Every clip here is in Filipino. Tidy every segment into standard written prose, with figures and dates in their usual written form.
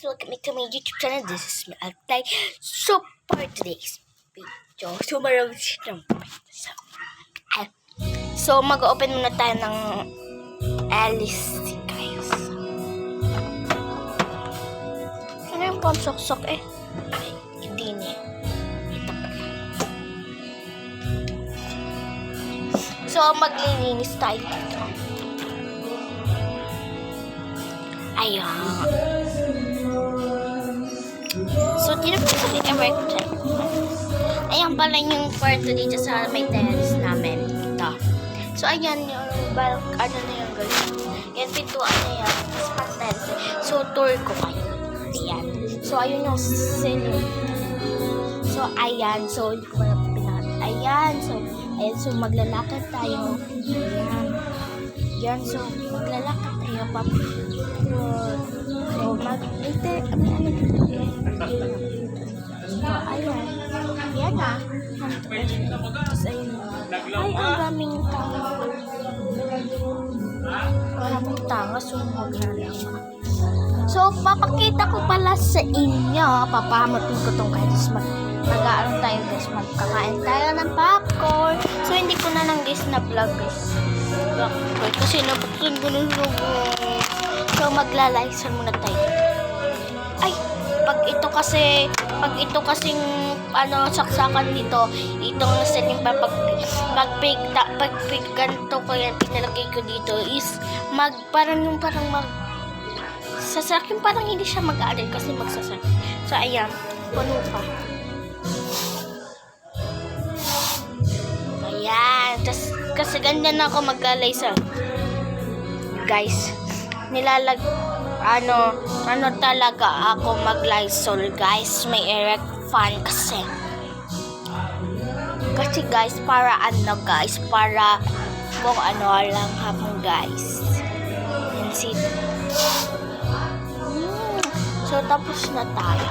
welcome back to my YouTube channel. This is my Alpay. So, for today's video, so marami siyang So, mag-open muna tayo ng Alice, guys. Ano yung pansok-sok eh? Ay, hindi niya. Ito pala. So, maglilinis tayo dito. Ayan. So, dito po sa erect. Ayan pala yung kwarto dito sa may terrace namin. Ito. So, ayan yung ano na yung ganyan. Yan, pintuan na yan. Sa terrace. So, tour ko kayo. Ayan. So, ayun yung ceiling. So, ayan. So, hindi ko na pinat. Ayan. So, ayan. So, maglalakad tayo. Ayan. Yan. So, maglalakad tayo. So, ano dito? So, ayan. Yan na. Tapos, ayun. Ay, ang daming tanga. Maraming tanga. So, maglalakad. So, papakita ko pala sa inyo. Papahamutin ko itong guys. Mag-aaral tayo guys. Magkakain tayo ng popcorn. So, hindi ko na lang guys na vlog guys. Kasi nabuksan ko ng logo. So, magla-listen muna tayo. Ay, pag ito kasing saksakan dito, itong setting pa pag ganito ko yan, pinalagay ko dito is parang sasakyan, parang hindi siya mag-aaral kasi magsasakyan. So, ayan, puno pa. Ayan, kasi ganda na ako magla-listen. Guys, ano talaga ako mag-Lysol guys, may erect fan kasi guys, para kung ano lang hapon guys. Yan si So, tapos na tayo.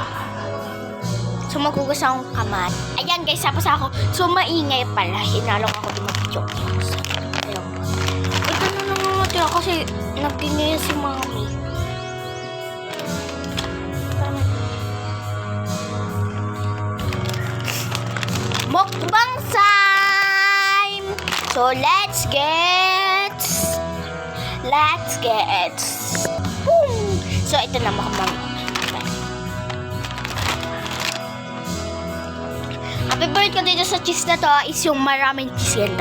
So, maghugas akong kamay. Ayan guys, tapos ako. So, maingay pala. Hinalong ako din mag-video. Ayun. Ito na naman natin kasi nagtingin si mami. Mukbang time! So, let's get boom! So, ito na mukbang. Happy birthday ko dito sa cheese na to is yung maraming cheese yan.